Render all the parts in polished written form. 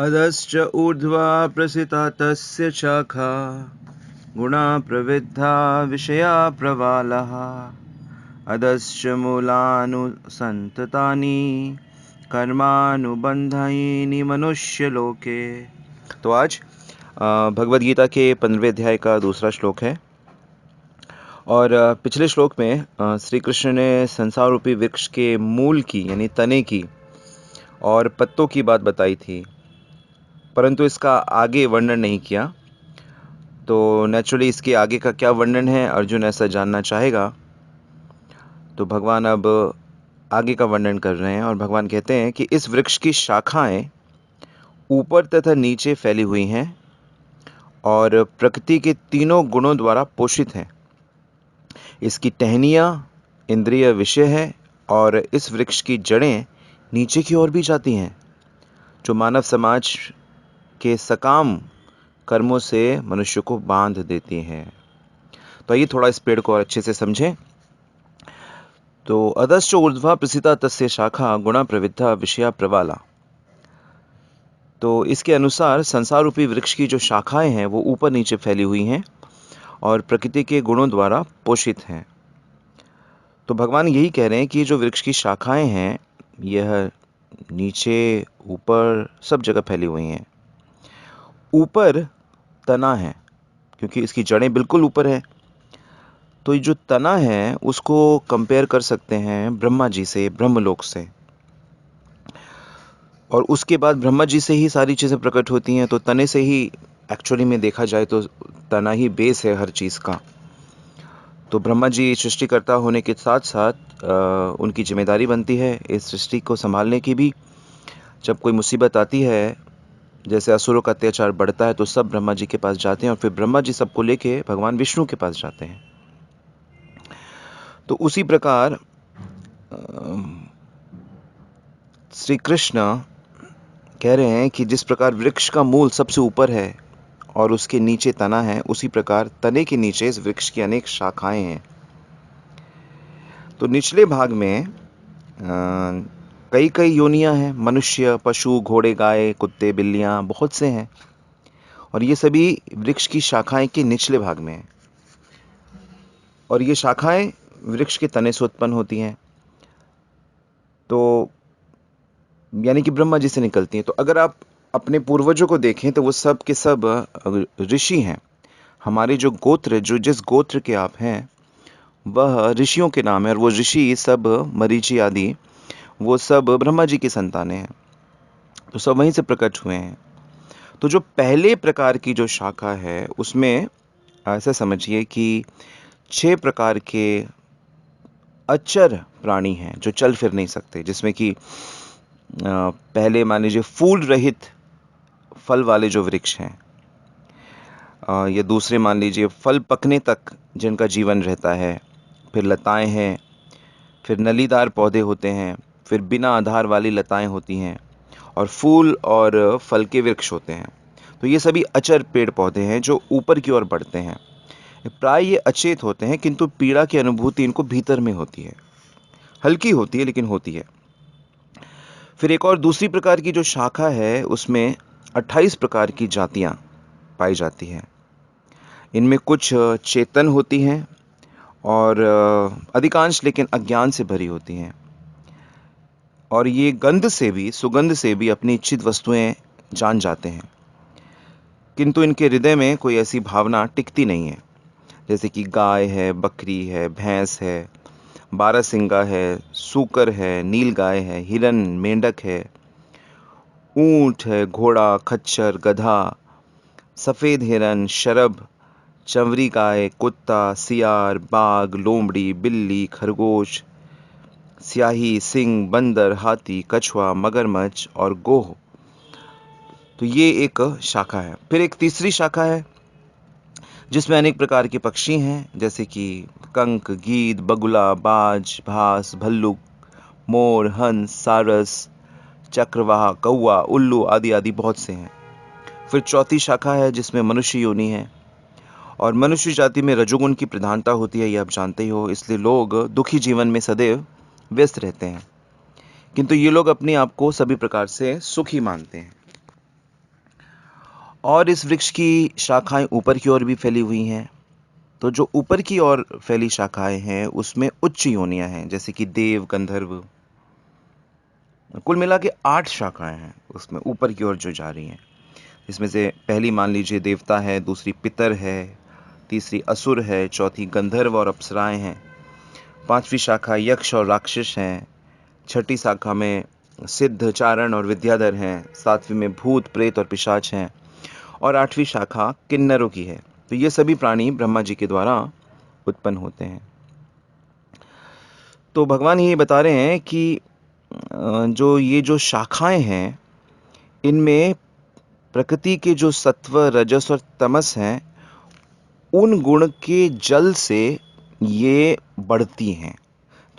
अधश्च ऊर्ध्वा प्रसिता तस्य शाखा गुणा प्रवृद्धा विषया प्रवालः अधश्च मूलानुसंततानि कर्मानुबंधानि मनुष्यलोके। तो आज भगवद गीता के 15वें अध्याय का दूसरा श्लोक है। और पिछले श्लोक में श्री कृष्ण ने संसार रूपी वृक्ष के मूल की यानी तने की और पत्तों की बात बताई थी, परंतु इसका आगे वर्णन नहीं किया। तो नेचुरली इसके आगे का क्या वर्णन है, अर्जुन ऐसा जानना चाहेगा। तो भगवान अब आगे का वर्णन कर रहे हैं और भगवान कहते हैं कि इस वृक्ष की शाखाएं ऊपर तथा नीचे फैली हुई हैं और प्रकृति के तीनों गुणों द्वारा पोषित हैं। इसकी टहनियाँ इंद्रिय विषय है और इस वृक्ष की जड़ें नीचे की ओर भी जाती हैं, जो मानव समाज के सकाम कर्मों से मनुष्य को बांध देती हैं। तो आइए थोड़ा इस पेड़ को और अच्छे से समझें। तो अधश्च ऊर्ध्वा प्रसिता तस्य शाखा गुणा प्रवृद्धा विषया प्रवाला। तो इसके अनुसार संसार रूपी वृक्ष की जो शाखाएं हैं वो ऊपर नीचे फैली हुई हैं और प्रकृति के गुणों द्वारा पोषित हैं। तो भगवान यही कह रहे हैं कि जो वृक्ष की शाखाएं हैं यह नीचे ऊपर सब जगह फैली हुई हैं। ऊपर तना है क्योंकि इसकी जड़ें बिल्कुल ऊपर है। तो ये जो तना है उसको कंपेयर कर सकते हैं ब्रह्मा जी से, ब्रह्मलोक से। और उसके बाद ब्रह्मा जी से ही सारी चीज़ें प्रकट होती हैं। तो तने से ही एक्चुअली में देखा जाए तो तना ही बेस है हर चीज़ का। तो ब्रह्मा जी सृष्टिकर्ता होने के साथ साथ उनकी जिम्मेदारी बनती है इस सृष्टि को संभालने की भी। जब कोई मुसीबत आती है, जैसे असुरों का अत्याचार बढ़ता है, तो सब ब्रह्मा जी के पास जाते हैं और फिर ब्रह्मा जी सबको लेके भगवान विष्णु के पास जाते हैं। तो उसी प्रकार श्री कृष्ण कह रहे हैं कि जिस प्रकार वृक्ष का मूल सबसे ऊपर है और उसके नीचे तना है, उसी प्रकार तने के नीचे इस वृक्ष की अनेक शाखाएं हैं। तो निचले भाग में कई कई योनियां हैं। मनुष्य, पशु, घोड़े, गाय, कुत्ते, बिल्लियां बहुत से हैं और ये सभी वृक्ष की शाखाएं के निचले भाग में हैं। और ये शाखाएं वृक्ष के तने से उत्पन्न होती हैं, तो यानी कि ब्रह्मा जी से निकलती हैं। तो अगर आप अपने पूर्वजों को देखें तो वो सब के सब ऋषि हैं। हमारे जो गोत्र, जो जिस गोत्र के आप हैं, वह ऋषियों के नाम है और वो ऋषि सब मरीचि आदि वो सब ब्रह्मा जी की संतानें हैं। तो सब वहीं से प्रकट हुए हैं। तो जो पहले प्रकार की जो शाखा है उसमें ऐसा समझिए कि 6 प्रकार के अचर प्राणी हैं जो चल फिर नहीं सकते, जिसमें कि पहले मान लीजिए फूल रहित फल वाले जो वृक्ष हैं, या दूसरे मान लीजिए फल पकने तक जिनका जीवन रहता है, फिर लताएं हैं, फिर नलीदार पौधे होते हैं, फिर बिना आधार वाली लताएं होती हैं और फूल और फल के वृक्ष होते हैं। तो ये सभी अचर पेड़ पौधे हैं जो ऊपर की ओर बढ़ते हैं। प्राय ये अचेत होते हैं, किंतु पीड़ा की अनुभूति इनको भीतर में होती है। हल्की होती है लेकिन होती है। फिर एक और दूसरी प्रकार की जो शाखा है उसमें 28 प्रकार की जातियां पाई जाती हैं। इनमें कुछ चेतन होती हैं और अधिकांश लेकिन अज्ञान से भरी होती हैं। और ये गंध से भी, सुगंध से भी अपनी इच्छित वस्तुएं जान जाते हैं, किंतु इनके हृदय में कोई ऐसी भावना टिकती नहीं है। जैसे कि गाय है, बकरी है, भैंस है, बारहसिंगा है, सूकर है, नीलगाय है, हिरन, मेंढक है, ऊंट है, घोड़ा, खच्चर, गधा, सफेद हिरन, शरभ, चंवरी गाय, कुत्ता, सियार, बाघ, लोमड़ी, बिल्ली, खरगोश, स्याही, सिंह, बंदर, हाथी, कछुआ, मगरमच्छ और गोह। तो ये एक शाखा है। फिर एक तीसरी शाखा है जिसमें अनेक प्रकार के पक्षी हैं, जैसे कि कंक, गीद, बगुला, बाज, भास, भल्लुक, मोर, हंस, सारस, चक्रवाह, कौवा, उल्लू आदि आदि बहुत से हैं। फिर चौथी शाखा है जिसमें मनुष्य योनि है और मनुष्य जाति में रजोगुण की प्रधानता होती है, ये आप जानते ही हो। इसलिए लोग दुखी जीवन में सदैव व्यस्त रहते हैं, किंतु ये लोग अपने आप को सभी प्रकार से सुखी मानते हैं। और इस वृक्ष की शाखाएं ऊपर की ओर भी फैली हुई हैं। तो जो ऊपर की ओर फैली शाखाएं हैं उसमें उच्च योनियां हैं, जैसे कि देव, गंधर्व। कुल मिला के 8 शाखाएं हैं उसमें ऊपर की ओर जो जा रही हैं। इसमें से पहली मान लीजिए देवता है, दूसरी पितर है, तीसरी असुर है, चौथी गंधर्व और अप्सराएं हैं, पांचवी शाखा यक्ष और राक्षस हैं, छठी शाखा में सिद्ध, चारण और विद्याधर हैं, सातवीं में भूत, प्रेत और पिशाच हैं, और आठवीं शाखा किन्नरों की है। तो ये सभी प्राणी ब्रह्मा जी के द्वारा उत्पन्न होते हैं। तो भगवान ये बता रहे हैं कि जो शाखाएं हैं, इनमें प्रकृति के जो सत्व, रजस और तमस हैं, उन गुण के जल से ये बढ़ती हैं।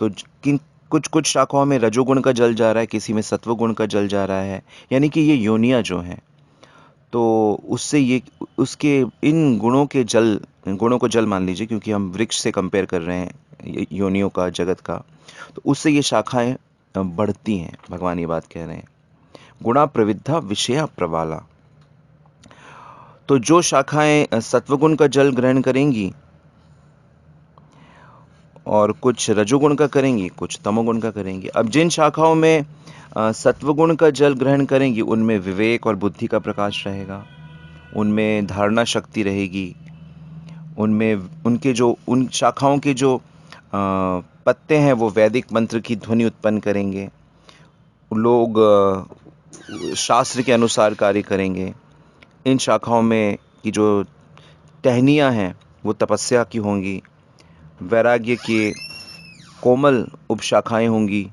तो किन कुछ कुछ शाखाओं में रजोगुण का जल जा रहा है, किसी में सत्व गुण का जल जा रहा है, यानी कि ये योनियां जो हैं, तो उससे ये उसके इन गुणों को जल मान लीजिए, क्योंकि हम वृक्ष से कंपेयर कर रहे हैं योनियों का, जगत का। तो उससे ये शाखाएं बढ़ती हैं। भगवान ये बात कह रहे हैं, गुणा प्रविद्धा विषया प्रवाला। तो जो शाखाएं सत्वगुण का जल ग्रहण करेंगी और कुछ रजोगुण का करेंगी, कुछ तमोगुण का करेंगी। अब जिन शाखाओं में सत्वगुण का जल ग्रहण करेंगी, उनमें विवेक और बुद्धि का प्रकाश रहेगा, उनमें धारणा शक्ति रहेगी, उनमें उन शाखाओं के जो पत्ते हैं वो वैदिक मंत्र की ध्वनि उत्पन्न करेंगे। लोग शास्त्र के अनुसार कार्य करेंगे। इन शाखाओं में की जो टहनियाँ हैं वो तपस्या की होंगी। वैराग्य के कोमल उपशाखाएं होंगी।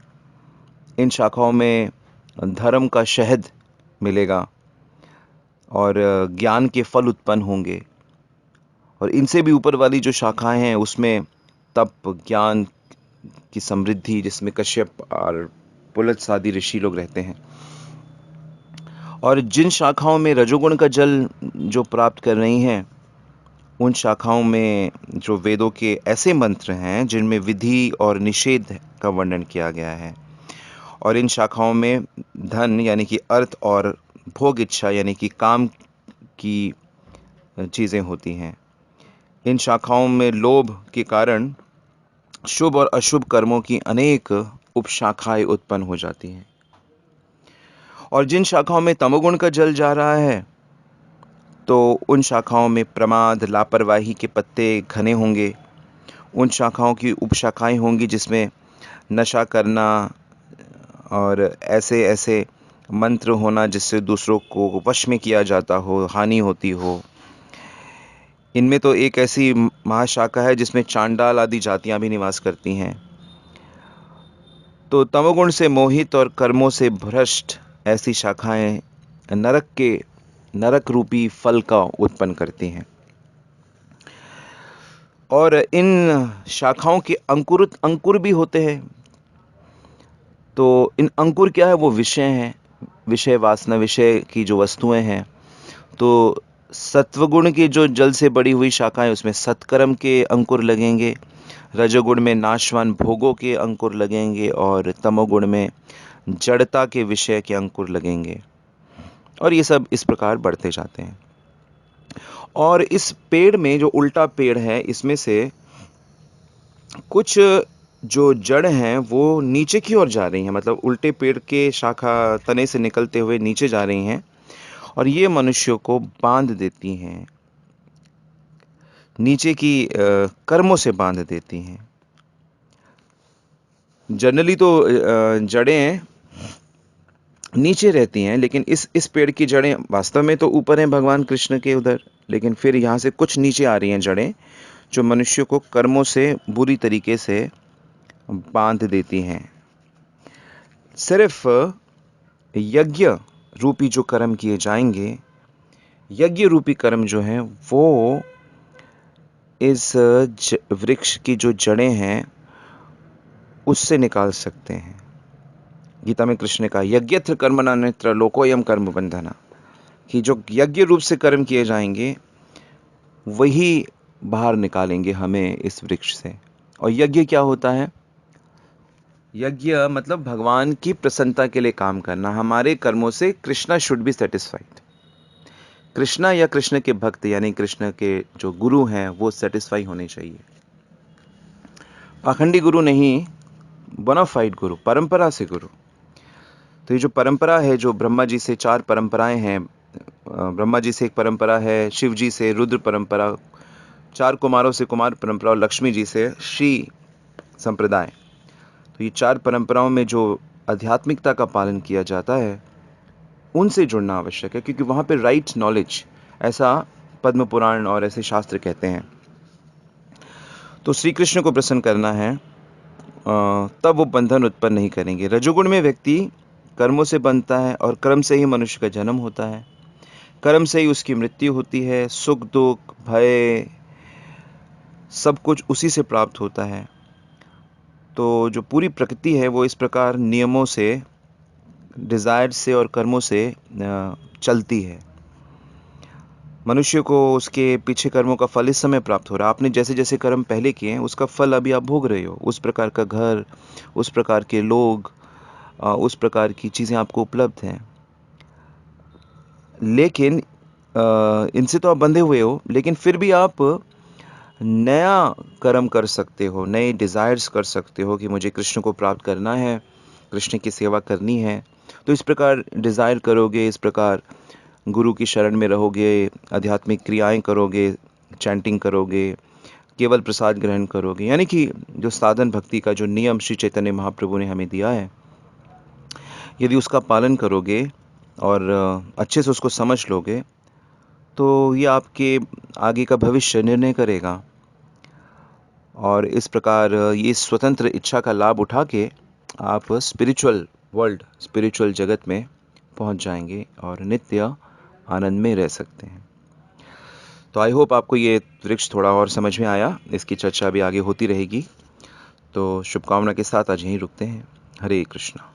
इन शाखाओं में धर्म का शहद मिलेगा और ज्ञान के फल उत्पन्न होंगे। और इनसे भी ऊपर वाली जो शाखाएं हैं उसमें तप, ज्ञान की समृद्धि, जिसमें कश्यप और पुलत्स आदि ऋषि लोग रहते हैं। और जिन शाखाओं में रजोगुण का जल जो प्राप्त कर रही हैं, उन शाखाओं में जो वेदों के ऐसे मंत्र हैं जिनमें विधि और निषेध का वर्णन किया गया है। और इन शाखाओं में धन यानी कि अर्थ और भोग इच्छा यानी कि काम की चीज़ें होती हैं। इन शाखाओं में लोभ के कारण शुभ और अशुभ कर्मों की अनेक उपशाखाएं उत्पन्न हो जाती हैं। और जिन शाखाओं में तमोगुण का जल जा रहा है, तो उन शाखाओं में प्रमाद, लापरवाही के पत्ते घने होंगे। उन शाखाओं की उपशाखाएं होंगी जिसमें नशा करना और ऐसे ऐसे मंत्र होना जिससे दूसरों को वश में किया जाता हो, हानि होती हो। इनमें तो एक ऐसी महाशाखा है जिसमें चांडाल आदि जातियां भी निवास करती हैं। तो तमोगुण से मोहित और कर्मों से भ्रष्ट ऐसी शाखाएं नरक रूपी फल का उत्पन्न करती हैं। और इन शाखाओं के अंकुर भी होते हैं। तो इन अंकुर क्या है? वो विषय हैं, विषय वासना, विषय की जो वस्तुएं हैं। तो सत्वगुण की जो जल से बड़ी हुई शाखाएं, उसमें सत्कर्म के अंकुर लगेंगे। रजोगुण में नाशवान भोगों के अंकुर लगेंगे और तमोगुण में जड़ता के विषय के अंकुर लगेंगे। और ये सब इस प्रकार बढ़ते जाते हैं। और इस पेड़ में जो उल्टा पेड़ है, इसमें से कुछ जो जड़ हैं वो नीचे की ओर जा रही हैं, मतलब उल्टे पेड़ के शाखा तने से निकलते हुए नीचे जा रही हैं, और ये मनुष्यों को बांध देती हैं, नीचे की कर्मों से बांध देती हैं। जनरली तो जड़ें नीचे रहती हैं, लेकिन इस पेड़ की जड़ें वास्तव में तो ऊपर हैं भगवान कृष्ण के उधर, लेकिन फिर यहाँ से कुछ नीचे आ रही हैं जड़ें, जो मनुष्य को कर्मों से बुरी तरीके से बांध देती हैं। सिर्फ यज्ञ रूपी जो कर्म किए जाएंगे, यज्ञ रूपी कर्म जो हैं वो इस वृक्ष की जो जड़ें हैं उससे निकाल सकते हैं। गीता में कृष्ण ने कहा, यज्ञत्र कर्मणा नेत्र लोकोयम कर्म बंधना, कि जो यज्ञ रूप से कर्म किए जाएंगे वही बाहर निकालेंगे हमें इस वृक्ष से। और यज्ञ क्या होता है? यज्ञ मतलब भगवान की प्रसन्नता के लिए काम करना। हमारे कर्मों से Krishna should be satisfied. Krishna या कृष्ण के भक्त यानी कृष्ण के जो गुरु हैं वो सेटिस्फाई होने चाहिए। अखंडी गुरु नहीं, बोनाफाइड गुरु, परंपरा से गुरु। तो ये जो परंपरा है, जो ब्रह्मा जी से 4 परंपराएं हैं, ब्रह्मा जी से एक परंपरा है, शिव जी से रुद्र परंपरा, 4 कुमारों से कुमार परंपरा और लक्ष्मी जी से श्री संप्रदाय। तो ये 4 परंपराओं में जो आध्यात्मिकता का पालन किया जाता है उनसे जुड़ना आवश्यक है, क्योंकि वहाँ पे राइट नॉलेज, ऐसा पद्म पुराण और ऐसे शास्त्र कहते हैं। तो श्री कृष्ण को प्रसन्न करना है तब वो बंधन उत्पन्न नहीं करेंगे। रजोगुण में व्यक्ति कर्मों से बनता है और कर्म से ही मनुष्य का जन्म होता है, कर्म से ही उसकी मृत्यु होती है, सुख दुख भय सब कुछ उसी से प्राप्त होता है। तो जो पूरी प्रकृति है वो इस प्रकार नियमों से, डिजायर से और कर्मों से चलती है। मनुष्य को उसके पीछे कर्मों का फल इस समय प्राप्त हो रहा है। आपने जैसे जैसे कर्म पहले किए हैं उसका फल अभी आप भोग रहे हो। उस प्रकार का घर, उस प्रकार के लोग, उस प्रकार की चीज़ें आपको उपलब्ध हैं। लेकिन इनसे तो आप बंधे हुए हो, लेकिन फिर भी आप नया कर्म कर सकते हो, नए डिज़ायर्स कर सकते हो कि मुझे कृष्ण को प्राप्त करना है, कृष्ण की सेवा करनी है। तो इस प्रकार डिज़ायर करोगे, इस प्रकार गुरु की शरण में रहोगे, आध्यात्मिक क्रियाएं करोगे, चैंटिंग करोगे, केवल प्रसाद ग्रहण करोगे, यानी कि जो साधन भक्ति का जो नियम श्री चैतन्य महाप्रभु ने हमें दिया है, यदि उसका पालन करोगे और अच्छे से उसको समझ लोगे तो ये आपके आगे का भविष्य निर्णय करेगा। और इस प्रकार ये स्वतंत्र इच्छा का लाभ उठा के आप स्पिरिचुअल वर्ल्ड, स्पिरिचुअल जगत में पहुंच जाएंगे और नित्य आनंद में रह सकते हैं। तो आई होप आपको ये वृक्ष थोड़ा और समझ में आया। इसकी चर्चा भी आगे होती रहेगी। तो शुभकामना के साथ आज यहीं रुकते हैं। हरे कृष्णा।